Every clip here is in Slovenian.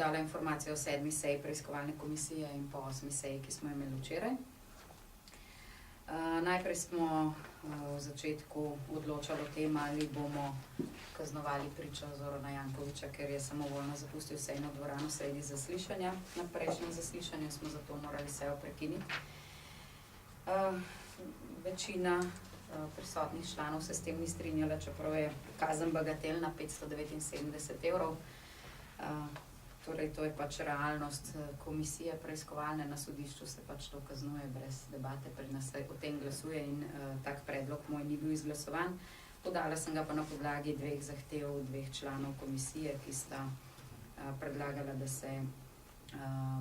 podala informacijo o 7. seji preiskovalne komisije in po 8. seji, ki smo imeli včeraj. Najprej smo v začetku odločali o tem, ali bomo kaznovali pričo Zorana Jankovića, ker je samovoljno zapustil sejno dvorano sredi zaslišanja. Na prejšnjem zaslišanju smo zato morali sejo prekiniti. Večina prisotnih članov se s tem ni strinjala, čeprav je kazen bagatelna 579 evrov. Torej, to je pač realnost komisije preiskovalne, na sodišču se pač to kaznuje brez debate, pri nas se o tem glasuje in tak predlog moj ni bil izglasovan. Podala sem ga pa na podlagi 2 zahtev 2 članov komisije, ki sta predlagala, da se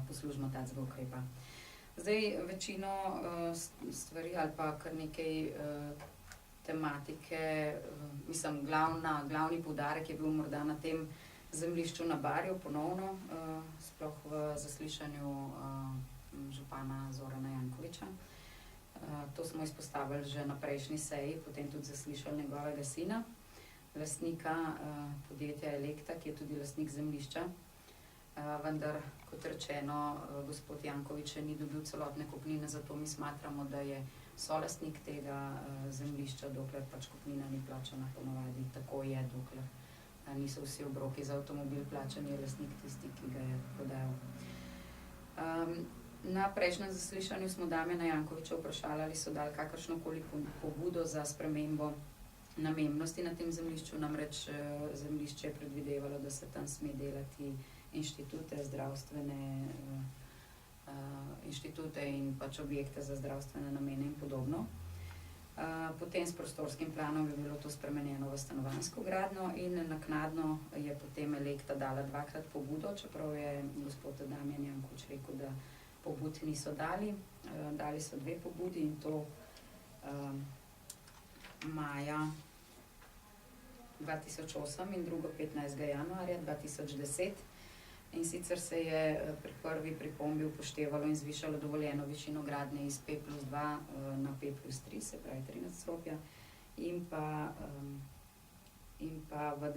poslužimo tacga ukrepa. Zdaj, večino stvari ali pa kar nekaj tematike, mislim, glavni poudarek je bil morda na tem zemljišču na Barju ponovno, sploh v zaslišanju župana Zorana Jankovića. To smo izpostavili že na prejšnji seji, potem tudi zaslišali njegovega sina, lastnika podjetja Elekta, ki je tudi lastnik zemljišča. Vendar, kot rečeno, gospod Janković ni dobil celotne kupnine, zato mi smatramo, da je solastnik tega zemljišča, dokler pač kupnina ni plačana, ponovadi tako je, dokler niso vsi obroki za avtomobil plačani, je lastnik tisti, ki ga je prodajal. Na prejšnjem zaslišanju smo Damjana Jankovića vprašali, ali so dali kakršnokoli pobudo za spremembo namembnosti na tem zemljišču, namreč zemljišče je predvidevalo, da se tam sme delati inštitute, zdravstvene inštitute in pač objekte za zdravstvene namene in podobno. Potem s prostorskim planom je bilo to spremenjeno v stanovanjsko gradnjo in naknadno je potem Elekta dala 2-krat pobudo, čeprav je gospod Damjan Janković rekel, da pobud niso dali. Dali so 2 pobudi in to maja 2008 in drugo 15. januarja 2010. In sicer se je pri prvi pripombi upoštevalo in zvišalo dovoljeno višino gradnje iz P+2 na P+3, se pravi 3 nadstropja, in pa v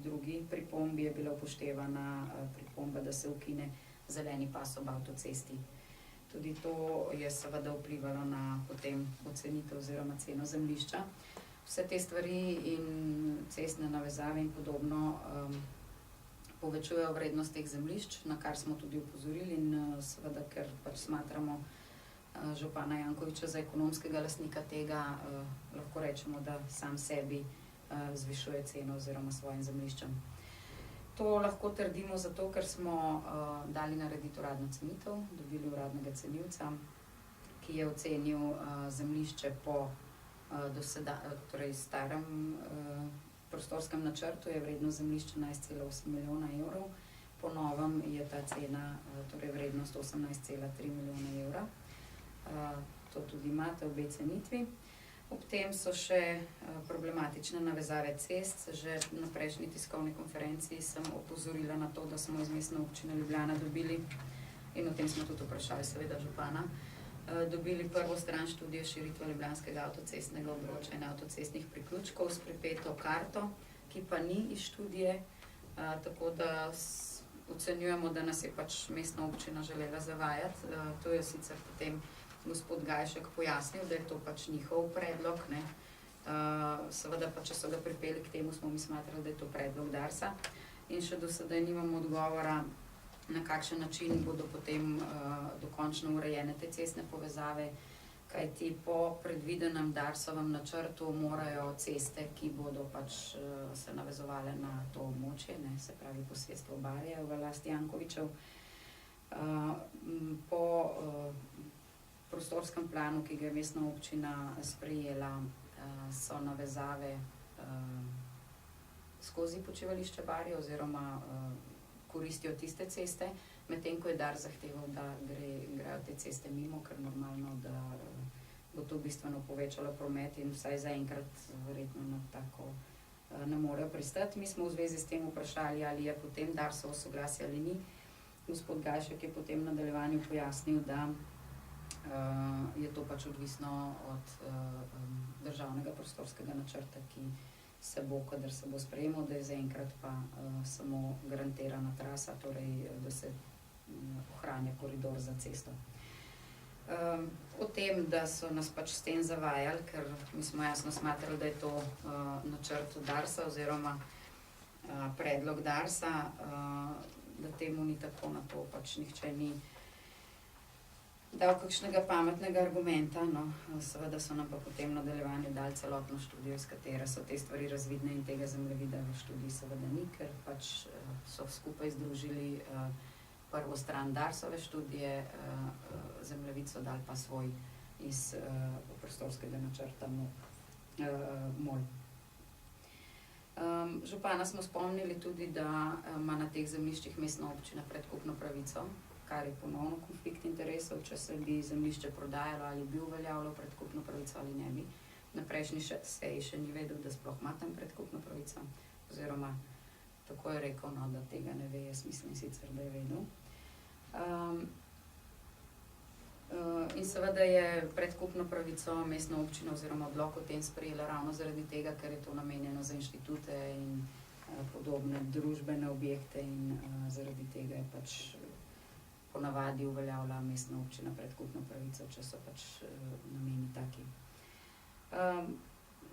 drugi pripombi je bila upoštevana pripomba, da se ukine zeleni pas ob avtocesti. Tudi to je seveda vplivalo na potem ocenitev oziroma ceno zemljišča. Vse te stvari in cestne navezave in podobno povečujejo vrednost teh zemljišč, na kar smo tudi upozorili in seveda, ker pač smatramo župana Jankovića za ekonomskega lastnika tega, lahko rečemo, da sam sebi zvišuje ceno oziroma svojim zemljiščem. To lahko trdimo zato, ker smo dali narediti uradno cenitev, dobili uradnega cenilca, ki je ocenil zemljišče po torej starem prostorskem načrtu je vrednost zemljišča 11,8 milijona evrov, po novem je ta cena, torej vrednost 18,3 milijona evra. To tudi imate v obe cenitvi. Ob tem so še problematične navezave cest. Že na prejšnji tiskovni konferenciji sem opozorila na to, da smo iz Mestne občine Ljubljana dobili, in o tem smo tudi vprašali seveda župana, dobili prvo stran študije širitve ljubljanskega avtocestnega obroča in avtocestnih priključkov s pripeto karto, ki pa ni iz študije, tako da ocenjujemo, da nas je pač Mestna občina želela zavajati. To je sicer potem gospod Gajšek pojasnil, da je to pač njihov predlog, ne. Seveda pa, če so ga pripeli k temu, smo mi smatrali, da je to predlog Darsa in še do sedaj nimamo odgovora, na kakšen način bodo potem dokončno urejene te cestne povezave, kajti po predvidenem Darsovem načrtu morajo ceste, ki bodo pač se navezovale na to območje, ne, se pravi posestvo Barje v lasti Jankovićev. Po prostorskem planu, ki ga je Mestna občina sprejela, so navezave skozi počivališče Barje oziroma koristijo tiste ceste, medtem ko je Dars zahteval, da grejo te ceste mimo, ker normalno, da bo to bistveno povečalo promet in vsaj zaenkrat verjetno na tako ne morejo pristati. Mi smo v zvezi s tem vprašali, ali je potem Darsovo soglasje ali ni. Gospod Gajšek je potem v nadaljevanju pojasnil, da je to pač odvisno od državnega prostorskega načrta, ki se bo, kadar se bo sprejemal, da je zaenkrat pa samo garantirana trasa, torej da se ohranja koridor za cesto. O tem, da so nas pač s tem zavajali, ker mi smo jasno smatrali, da je to načrt Darsa oziroma predlog Darsa, da temu ni tako, na to pač nihče ni dal kakšnega pametnega argumenta, no, seveda so nam pa potem nadaljevanje dali celotno študijo, iz katere so te stvari razvidne in tega zemljevida v študiji seveda ni, ker pač so skupaj združili prvo stran Darsove študije, zemljevid so dali pa svoj iz prostorskega načrta MOL. Župana smo spomnili tudi, da ima na teh zemljiščih mestna občina predkupno pravico, kar je ponovno konflikt interesov, če se bi zemljišče prodajalo ali bi uveljavljalo predkupno pravico ali ne bi. Na prejšnji seji še ni vedel, da sploh ima tam predkupno pravico, oziroma tako je rekel, no, da tega ne ve, jaz mislim sicer, da je vedel. In seveda je predkupno pravico mestna občina oziroma odlok o tem sprejela ravno zaradi tega, ker je to namenjeno za inštitute in podobne družbene objekte in zaradi tega je pač ponavadi uveljavlja mestna občina predkupno pravico, če so pač nameni taki.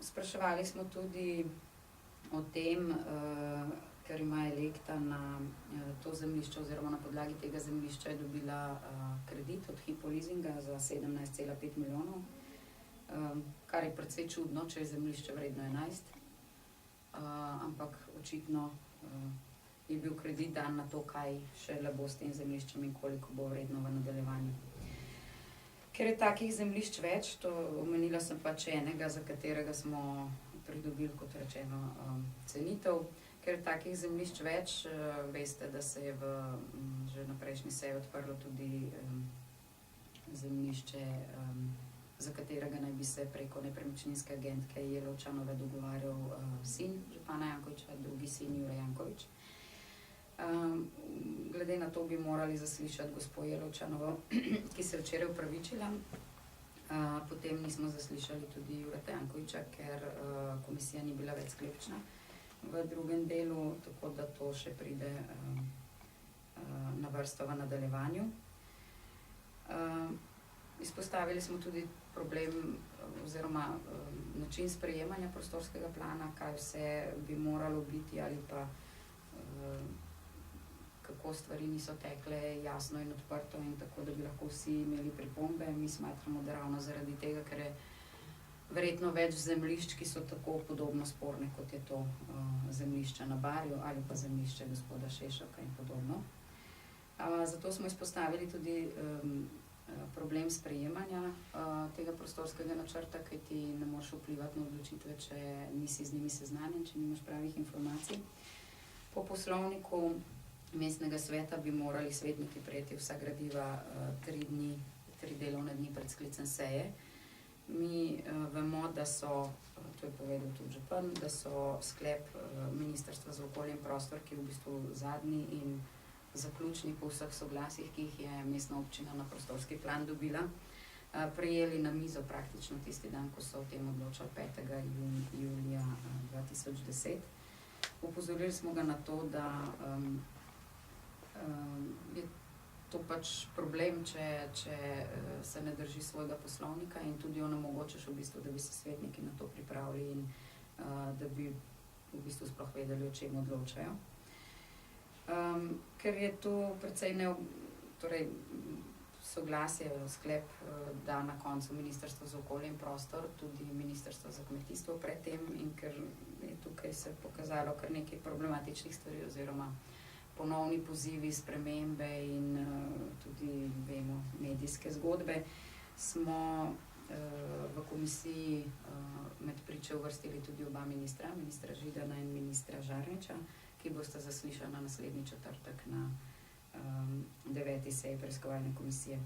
Spraševali smo tudi o tem, ker ima Elekta na to zemljišče oziroma na podlagi tega zemljišča je dobila kredit od Hypo leasinga za 17,5 milijonov, kar je precej čudno, če je zemljišče vredno 11, ampak očitno je bil kredit dan na to, kaj šele bo s tem zemljiščem in koliko bo vredno v nadaljevanju. Ker je takih zemljišč več, to omenila sem pač enega, za katerega smo pridobili, kot rečeno, cenitev. Ker je takih zemljišč več, veste, da se je že na prejšnji seji odprlo tudi zemljišče, za katerega naj bi se preko nepremičninske agentke Jelovčanove dogovarjal sin župana Jankovića, drugi sin Jure Janković. Glede na to bi morali zaslišati gospo Jelovčanovo, ki se je včeraj opravičila. Potem nismo zaslišali tudi Jureta Jankovića, ker komisija ni bila več sklepčna v drugem delu, tako da to še pride na vrsto v nadaljevanju. Izpostavili smo tudi problem oziroma način sprejemanja prostorskega plana, kaj vse bi moralo biti ali pa kako stvari niso tekle jasno in odprto in tako, da bi lahko vsi imeli pripombe. Mi smatramo, da ravno zaradi tega, ker je verjetno več zemljišč, ki so tako podobno sporne, kot je to zemljišče na Barju ali pa zemljišče gospoda Šešoka in podobno. Zato smo izpostavili tudi problem sprejemanja tega prostorskega načrta, kaj ti ne moreš vplivati na odločitve, če nisi z njimi seznanjen, če nimaš pravih informacij. Po poslovniku mestnega sveta bi morali svetniki prejeti vsa gradiva 3 delovne dni pred sklicem seje. Mi vemo, da so, to je povedal tudi župan, da so sklep Ministrstva za okolje in prostor, ki je v bistvu zadnji in zaključni po vseh soglasjih, ki jih je mestna občina na prostorski plan dobila, prejeli na mizo praktično tisti dan, ko so o tem odločali 5. julija 2010. Upozorili smo ga na to, da je to pač problem, če se ne drži svojega poslovnika in tudi onemogočaš v bistvu, da bi se svetniki na to pripravili in da bi v bistvu sploh vedeli, o čem odločajo. Ker je to precej soglasje, sklep da na koncu Ministrstvo za okolje in prostor, tudi Ministrstvo za kmetijstvo pred tem in ker je tukaj se pokazalo kar nekaj problematičnih stvari oziroma ponovni pozivi, spremembe in tudi, vemo, medijske zgodbe, smo v komisiji med priče uvrstili tudi oba ministra, ministra Židana in ministra Žarniča, ki bosta zaslišana naslednji četrtek na 9. seji preiskovalne komisije.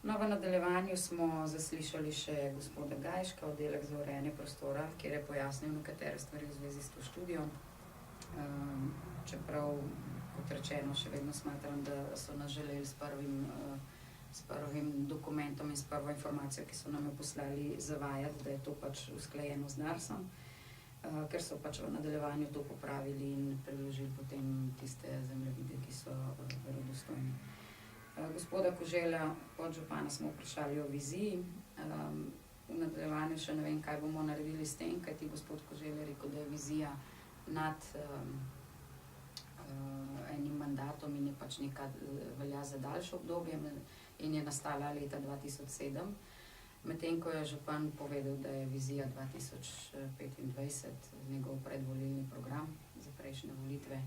No, v nadaljevanju smo zaslišali še gospoda Gajška, oddelek za urejanje prostora, kjer je pojasnil nekatere stvari v zvezi s to študijo. Čeprav, kot rečeno, še vedno smatram, da so nas želeli s prvim dokumentom in s prvo informacijo, ki so nam jo poslali, zavajati, da je to pač usklajeno z Darsom. ker so pač v nadaljevanju to popravili in preložili potem tiste zemljevide, ki so verodostojni. Gospoda Koželja, podžupana, smo vprašali o viziji. V nadaljevanju še ne vem, kaj bomo naredili s tem, kajti gospod Koželj je rekel, da je vizija nad enim mandatom in je pač velja za daljše obdobje in je nastala leta 2007. Medtem ko je župan povedal, da je vizija 2025 njegov predvolilni program za prejšnje volitve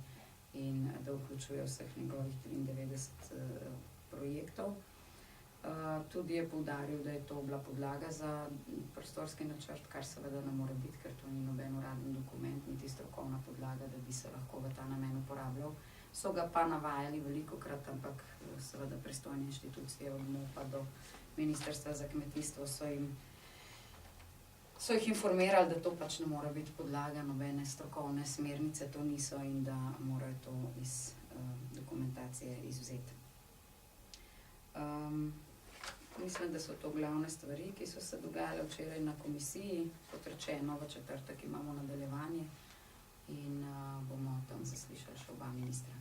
in da vključuje vseh njegovih 93 projektov. Tudi je poudaril, da je to bila podlaga za prostorski načrt, kar seveda ne more biti, ker to ni noben uradni dokument, niti strokovna podlaga, da bi se lahko v ta namen uporabljal. So ga pa navajali velikokrat, ampak seveda pristojne inštitucije od MOP-a do Ministrstva za kmetijstvo so jih informirali, da to pač ne more biti podlaga, nobene strokovne smernice to niso in da morajo to iz dokumentacije izvzeti. Mislim, da so to glavne stvari, ki so se dogajale včeraj na komisiji. Kot rečeno, v četrtek imamo nadaljevanje in bomo tam zaslišali še oba ministra.